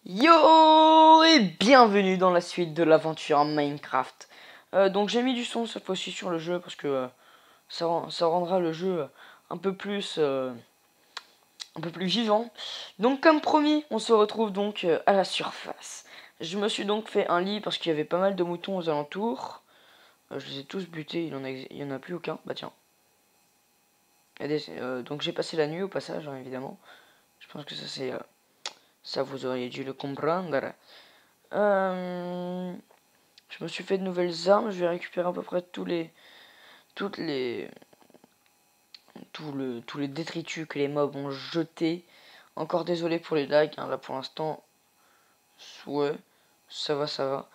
Yo et bienvenue dans la suite de l'aventure Minecraft. Donc j'ai mis du son cette fois-ci sur le jeu parce que ça rendra le jeu un peu plus vivant. Donc comme promis, on se retrouve donc à la surface. Je me suis donc fait un lit parce qu'il y avait pas mal de moutons aux alentours. Je les ai tous butés, il y en a plus aucun. Bah tiens. Donc j'ai passé la nuit au passage, hein, évidemment. Je pense que ça vous auriez dû le comprendre. Je me suis fait de nouvelles armes, je vais récupérer à peu près tous les détritus que les mobs ont jetés. Encore désolé pour les lags, hein, là pour l'instant, ouais, ça va, ça va.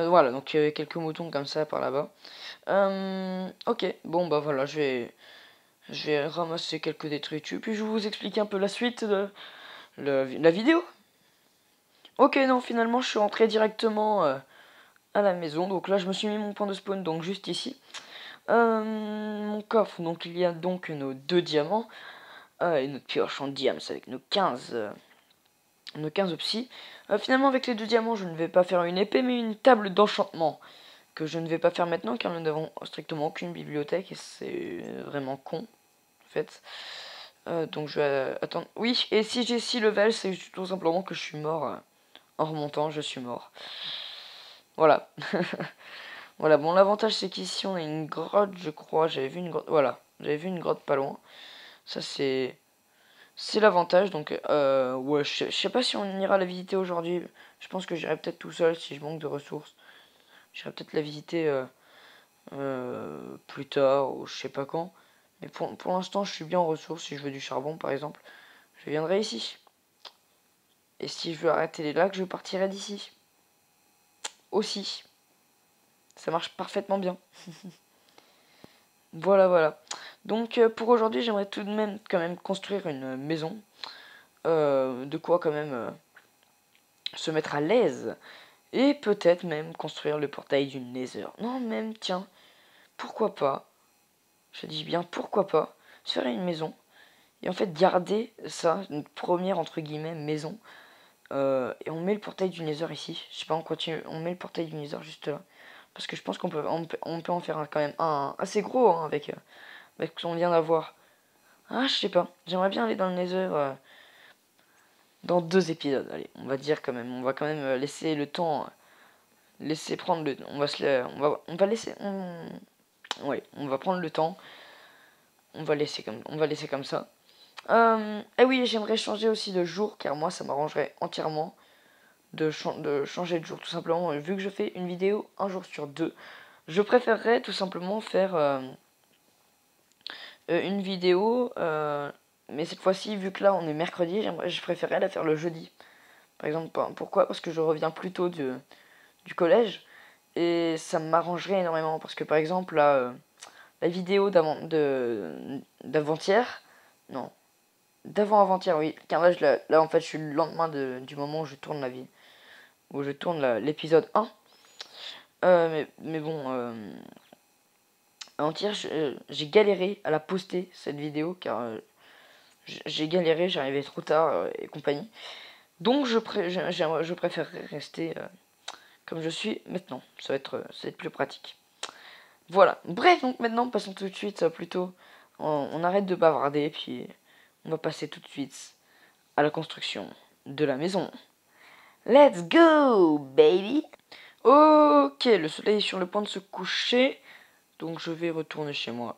Voilà, donc il y avait quelques moutons comme ça par là-bas. Ok, bon bah voilà, je vais ramasser quelques détritus, puis je vais vous expliquer un peu la suite de la vidéo. Ok, non, finalement je suis rentré directement à la maison, donc là je me suis mis mon point de spawn, donc juste ici. Mon coffre, donc il y a donc nos 2 diamants et notre pioche en diams avec nos 15 psy. Finalement avec les 2 diamants je ne vais pas faire une épée mais une table d'enchantement que je ne vais pas faire maintenant car nous n'avons strictement aucune bibliothèque et c'est vraiment con en fait. Donc je vais attendre. Oui, et si j'ai 6 levels c'est tout simplement que je suis mort en remontant, je suis mort. Voilà. Voilà, bon l'avantage c'est qu'ici on a une grotte je crois, j'avais vu une grotte, voilà, j'avais vu une grotte pas loin. Ça c'est l'avantage, donc ouais, je sais pas si on ira la visiter aujourd'hui. Je pense que j'irai peut-être tout seul si je manque de ressources. J'irai peut-être la visiter plus tard ou je sais pas quand. Mais pour l'instant je suis bien en ressources. Si je veux du charbon par exemple, je viendrai ici. Et si je veux arrêter les lacs, je partirai d'ici. Aussi. Ça marche parfaitement bien. Voilà, voilà. Donc pour aujourd'hui j'aimerais tout de même quand même construire une maison. De quoi quand même se mettre à l'aise. Et peut-être même construire le portail du Nether. Non, même, tiens, pourquoi pas, je dis bien pourquoi pas, se faire une maison. Et en fait garder ça, une première entre guillemets maison. Et on met le portail du Nether ici. Je sais pas, on continue, on met le portail du Nether juste là. Parce que je pense on peut en faire quand même un assez gros hein, avec ce qu'on vient d'avoir. Ah, je sais pas, j'aimerais bien aller dans le Nether dans 2 épisodes. Allez, on va dire quand même, on va quand même laisser le temps. Laisser prendre le on va se on va laisser ouais, on va prendre le temps. On va laisser comme ça. Et oui, j'aimerais changer aussi de jour car moi ça m'arrangerait entièrement de changer de jour tout simplement vu que je fais une vidéo un jour sur 2. Je préférerais tout simplement faire une vidéo mais cette fois-ci vu que là on est mercredi, je préférerais la faire le jeudi. Par exemple, pourquoi? Parce que je reviens plus tôt du collège et ça m'arrangerait énormément parce que par exemple là la vidéo d'avant-hier, non, d'avant-avant-hier, oui, car là en fait je suis le lendemain du moment où je tourne où je tourne l'épisode 1. Mais bon, avant-hier j'ai galéré à la poster cette vidéo car j'ai galéré, j'arrivais trop tard et compagnie. Donc je préférerais rester comme je suis maintenant, ça va être plus pratique. Voilà. Bref, donc maintenant, passons tout de suite plutôt. On arrête de bavarder, puis on va passer tout de suite à la construction de la maison. Let's go, baby! Ok, le soleil est sur le point de se coucher, donc je vais retourner chez moi.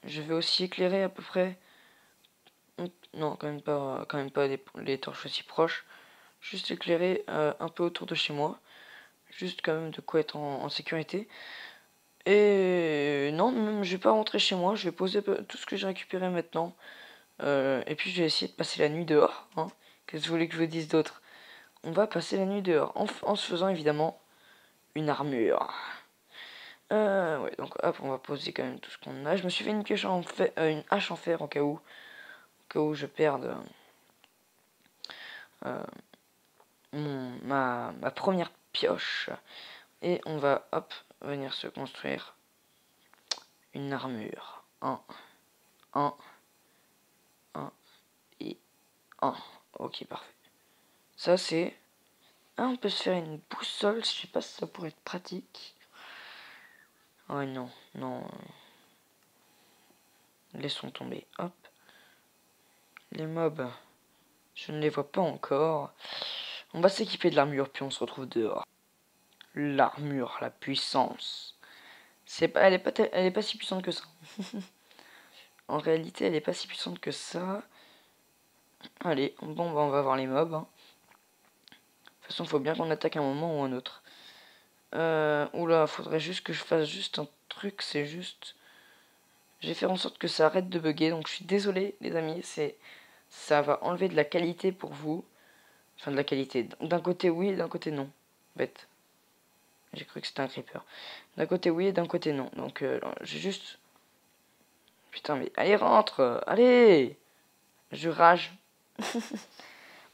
Je vais aussi éclairer à peu près. Non, quand même pas les torches aussi proches. Juste éclairer un peu autour de chez moi. Juste quand même de quoi être en sécurité. Et non, même je vais pas rentrer chez moi, je vais poser tout ce que j'ai récupéré maintenant. Et puis je vais essayer de passer la nuit dehors. Hein. Qu'est-ce que vous voulez que je vous dise d'autre? On va passer la nuit dehors en se faisant évidemment une armure. Ouais, donc hop, on va poser quand même tout ce qu'on a. Je me suis fait une pioche en fer, une hache en fer au cas où je perde euh, ma première pioche. Et on va hop venir se construire une armure. Un et un. Ok, parfait. Ça, c'est... Ah, on peut se faire une boussole. Je sais pas si ça pourrait être pratique. Oh non, non. Laissons tomber. Hop. Les mobs, je ne les vois pas encore. On va s'équiper de l'armure, puis on se retrouve dehors. L'armure, la puissance. Elle est pas si puissante que ça. En réalité, elle est pas si puissante que ça. Allez, bon, bah, on va voir les mobs. Hein. De toute façon, il faut bien qu'on attaque un moment ou un autre. Oula, faudrait juste que je fasse juste un truc, c'est juste... Je vais faire en sorte que ça arrête de bugger, donc je suis désolé les amis, ça va enlever de la qualité pour vous. Enfin de la qualité, d'un côté oui et d'un côté non. Bête. J'ai cru que c'était un creeper. D'un côté oui et d'un côté non, donc j'ai juste... Putain mais allez rentre, allez. Je rage.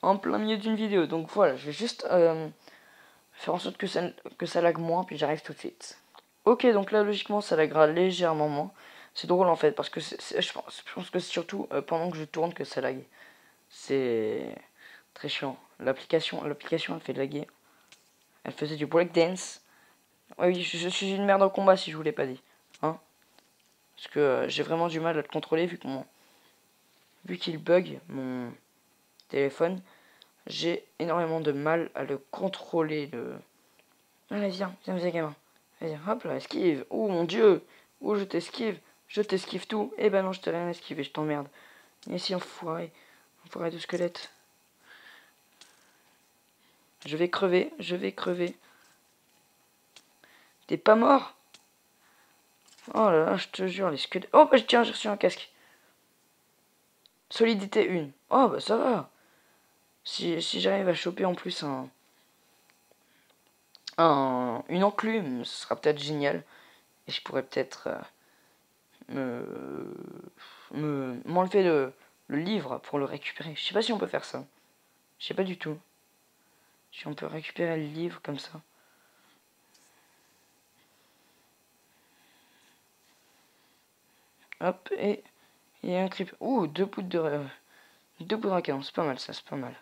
En plein milieu d'une vidéo, donc voilà, je vais juste faire en sorte que ça lag moins, puis j'arrive tout de suite. Ok, donc là logiquement ça laguera légèrement moins. C'est drôle en fait, parce que je pense que c'est surtout pendant que je tourne que ça lag. C'est très chiant. L'application elle fait laguer. Elle faisait du breakdance. Ouais, oui, je suis une merde en combat si je vous l'ai pas dit. Hein, parce que j'ai vraiment du mal à le contrôler vu qu'il bug mon téléphone. J'ai énormément de mal à le contrôler. Allez, viens, gamin. Vas-y, hop là, esquive. Oh mon dieu. Oh, je t'esquive. Je t'esquive tout. Eh ben non, je t'ai rien esquivé, je t'emmerde. Viens ici, enfoiré. Enfoiré de squelette. Je vais crever. T'es pas mort? Oh là là, je te jure, les squelettes. Oh bah tiens, j'ai reçu un casque. Solidité 1. Oh bah ça va. Si j'arrive à choper en plus une enclume, ce sera peut-être génial. Et je pourrais peut-être m'enlever le livre pour le récupérer. Je sais pas si on peut faire ça. Je sais pas du tout. Si on peut récupérer le livre comme ça. Hop, et il y a un creep. Ouh, deux poudres à canon, c'est pas mal ça, c'est pas mal.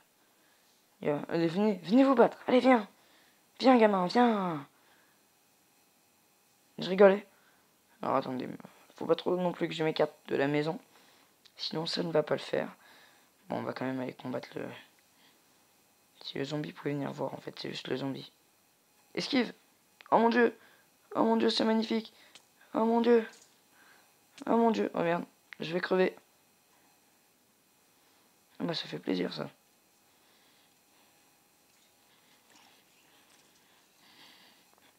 Allez, venez vous battre. Allez, viens. Viens, gamin, viens. Je rigolais. Alors attendez, faut pas trop non plus que je m'écarte de la maison. Sinon ça ne va pas le faire. Bon, on va quand même aller combattre le... Si le zombie pouvait venir voir, en fait, c'est juste le zombie. Esquive. Oh mon dieu, c'est magnifique. Oh mon dieu. Oh mon dieu. Oh merde, je vais crever. Ah bah ça fait plaisir ça.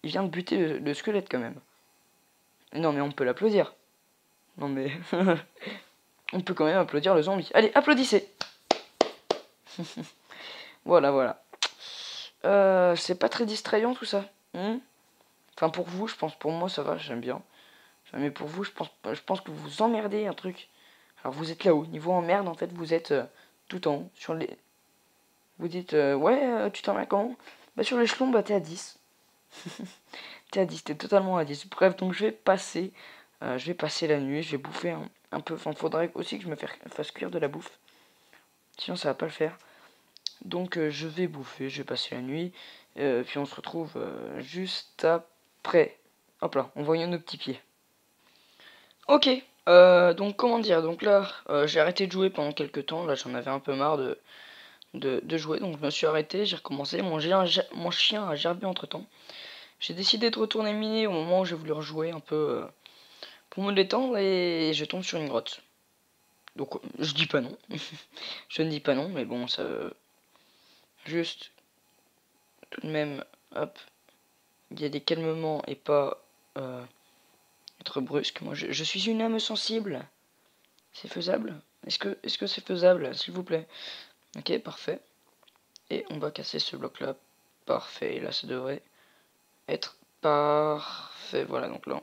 Il vient de buter le squelette quand même. Non mais on peut l'applaudir. Non mais... on peut quand même applaudir le zombie. Allez, applaudissez. Voilà. C'est pas très distrayant tout ça. Enfin pour vous, je pense. Pour moi ça va, j'aime bien. Enfin, mais pour vous, je pense que vous vous emmerdez un truc. Alors vous êtes là-haut. Niveau emmerde, en fait, vous êtes tout en haut. Sur les... Vous dites, ouais, tu t'emmerdes comment? Bah sur l'échelon, bah t'es à 10. T'es à 10, t'es totalement à 10. Bref, donc je vais passer la nuit, je vais bouffer un peu. Enfin, faudrait aussi que je me fasse cuire de la bouffe. Sinon, ça va pas le faire. Donc, je vais bouffer, je vais passer la nuit. Puis on se retrouve juste après. Hop là, on voit nos petits pieds. Ok, donc comment dire, donc là, j'ai arrêté de jouer pendant quelques temps. Là, j'en avais un peu marre de jouer, donc je me suis arrêté, j'ai recommencé. Mon chien a gerbi entre temps. J'ai décidé de retourner miner au moment où j'ai voulu rejouer un peu pour me détendre et je tombe sur une grotte. Donc je dis pas non. Je ne dis pas non, mais bon, ça... Juste, tout de même, hop, il y a des calmements et pas être brusque. Moi, je suis une âme sensible. C'est faisable? Est-ce que c'est faisable, s'il vous plaît? Ok, parfait. Et on va casser ce bloc-là. Parfait, et là, ça devrait être parfait. Voilà, donc là...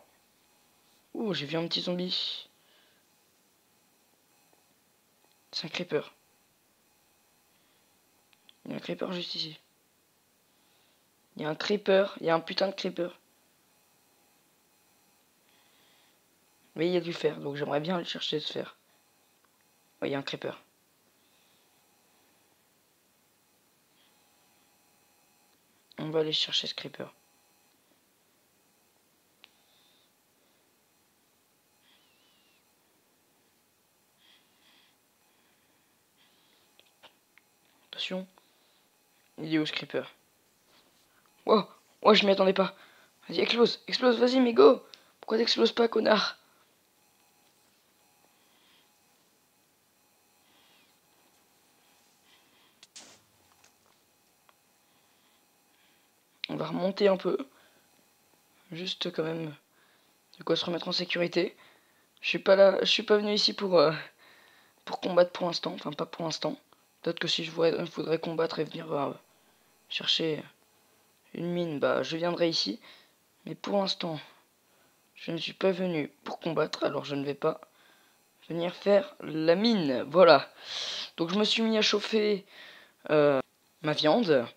Ouh, j'ai vu un petit zombie. C'est un creeper. Il y a un creeper juste ici. Il y a un creeper. Il y a un putain de creeper. Mais il y a du fer, donc j'aimerais bien aller chercher ce fer. Ouais, il y a un creeper. on va aller chercher ce creeper. Attention. Il est où ce creeper? Wow, oh, je m'y attendais pas. Vas-y, explose, explose, vas-y, mais go. Pourquoi t'exploses pas, connard? On va remonter un peu. Juste quand même de quoi se remettre en sécurité. Je suis pas là, je suis pas venu ici pour combattre pour l'instant. Enfin, pas pour l'instant. Peut-être que si je voudrais combattre et venir chercher une mine, bah je viendrai ici. Mais pour l'instant, je ne suis pas venu pour combattre, alors je ne vais pas venir faire la mine. Voilà. Donc je me suis mis à chauffer ma viande.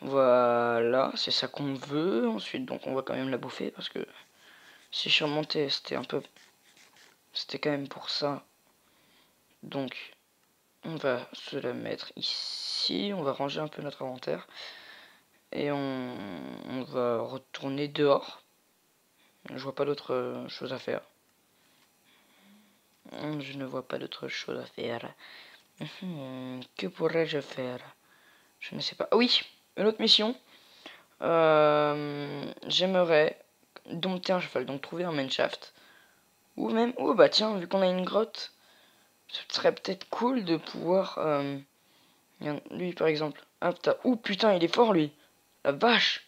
Voilà, c'est ça qu'on veut. Ensuite, donc on va quand même la bouffer parce que si je suis remonté, c'était quand même pour ça. Donc, on va se la mettre ici. On va ranger un peu notre inventaire. Et on va retourner dehors. Je vois pas d'autre chose à faire. Je ne vois pas d'autre chose à faire. Que pourrais-je faire? Je ne sais pas. Ah oui, une autre mission. J'aimerais dompter un cheval, donc trouver un manshaft. Ou même, oh bah tiens, vu qu'on a une grotte, ce serait peut-être cool de pouvoir... lui par exemple. Ah putain, oh putain, il est fort lui. La vache.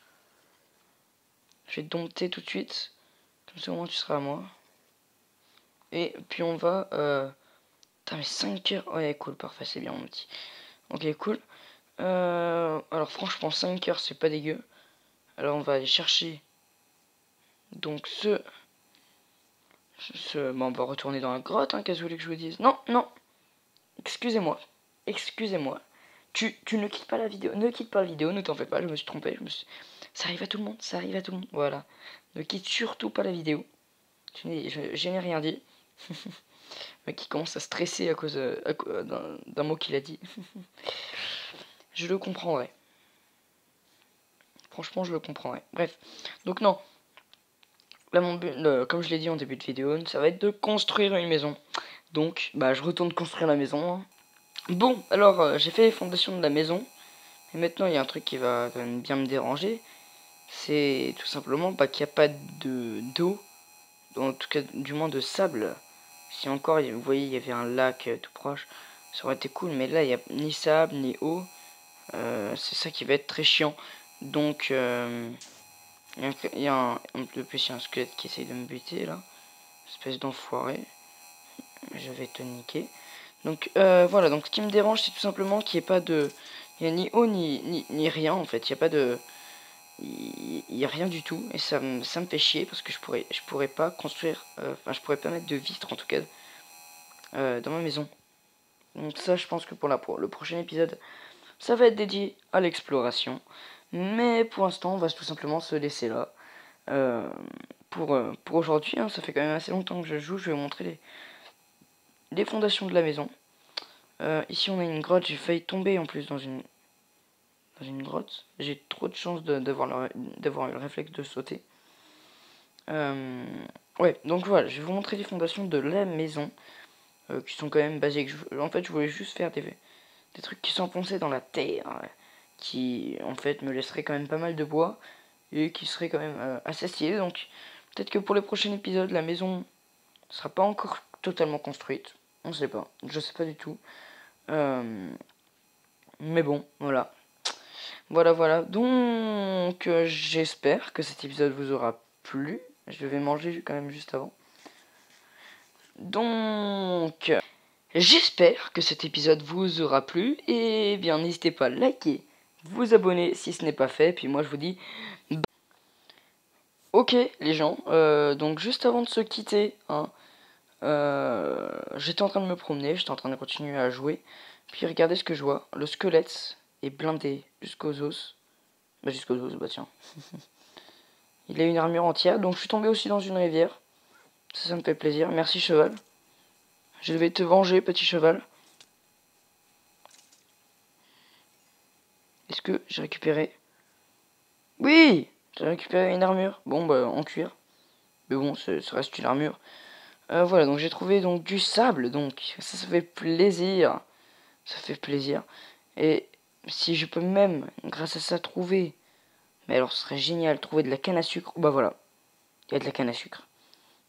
Je vais te dompter tout de suite. Comme ça au moins tu seras à moi. Et puis on va... Putain mais 5 heures. Ouais cool, parfait, c'est bien mon petit. Ok cool. Alors franchement 5 heures c'est pas dégueu. Alors on va aller chercher... Donc bon, on va retourner dans la grotte, hein, qu'est-ce que vous voulez que je vous dise? Non, non, excusez-moi, excusez-moi. Tu ne quittes pas la vidéo, ne quitte pas la vidéo, ne t'en fais pas, je me suis trompé, ça arrive à tout le monde, ça arrive à tout le monde, voilà. Ne quitte surtout pas la vidéo. Je n'ai rien dit. Le mec qui commence à stresser à cause d'un mot qu'il a dit. Je le comprendrais. Franchement, je le comprendrais. Bref, donc non. Là, mon but, comme je l'ai dit en début de vidéo, ça va être de construire une maison. Donc, bah, je retourne construire la maison. Bon, alors, j'ai fait les fondations de la maison. Et maintenant, il y a un truc qui va quand même bien me déranger. C'est tout simplement bah, qu'il n'y a pas d'eau. En tout cas, du moins de sable. Si encore, vous voyez, il y avait un lac tout proche. Ça aurait été cool, mais là, il n'y a ni sable, ni eau. C'est ça qui va être très chiant. Donc, il y a un squelette qui essaye de me buter, là. Espèce d'enfoiré. Je vais te niquer. Donc voilà, donc ce qui me dérange c'est tout simplement qu'il n'y ait pas de... Il n'y a ni eau ni rien en fait, il n'y a pas de... Il n'y a rien du tout et ça me fait chier parce que je pourrais pas construire... Enfin je pourrais pas mettre de vitres en tout cas dans ma maison. Donc ça je pense que pour le prochain épisode ça va être dédié à l'exploration. Mais pour l'instant on va tout simplement se laisser là. Pour aujourd'hui, hein, ça fait quand même assez longtemps que je joue, je vais vous montrer les fondations de la maison. Ici on a une grotte, j'ai failli tomber en plus dans une grotte. J'ai trop de chance d'avoir eu le réflexe de sauter. Ouais, donc voilà, je vais vous montrer les fondations de la maison, qui sont quand même basiques. En fait, je voulais juste faire des trucs qui sont enfoncés dans la terre, qui en fait me laisseraient quand même pas mal de bois, et qui seraient quand même assez stylés. Donc peut-être que pour les prochains épisodes, la maison ne sera pas encore totalement construite. On sait pas, je sais pas du tout. Mais bon, voilà. Voilà. Donc, j'espère que cet épisode vous aura plu. Je vais manger quand même juste avant. Donc, j'espère que cet épisode vous aura plu. Et bien, n'hésitez pas à liker, vous abonner si ce n'est pas fait. Puis moi, je vous dis... Ok, les gens. Donc, juste avant de se quitter, hein, j'étais en train de me promener. J'étais en train de continuer à jouer. Puis regardez ce que je vois. Le squelette est blindé jusqu'aux os. Bah tiens. Il a une armure entière, donc je suis tombé aussi dans une rivière. Ça me fait plaisir. Merci cheval. Je vais te venger, petit cheval. Est-ce que j'ai récupéré Oui, j'ai récupéré une armure. Bon, bah, en cuir. Mais bon, ça reste une armure. Voilà, donc j'ai trouvé donc du sable, donc ça fait plaisir. Ça fait plaisir. Et si je peux même, grâce à ça, trouver... Mais alors, ce serait génial, trouver de la canne à sucre. Bah voilà, il y a de la canne à sucre.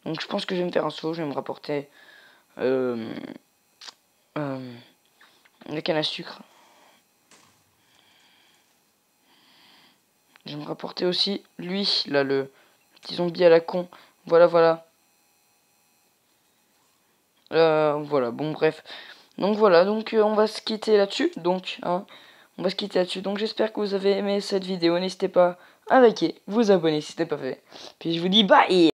Donc je pense que je vais me faire un seau, je vais me rapporter... la canne à sucre. Je vais me rapporter aussi lui, là, le petit zombie à la con. Voilà, voilà. Voilà, bon, bref. Donc voilà, donc on va se quitter là-dessus. Donc, hein, on va se quitter là-dessus. Donc j'espère que vous avez aimé cette vidéo. N'hésitez pas à liker, vous abonner si ce n'est pas fait. Puis je vous dis bye!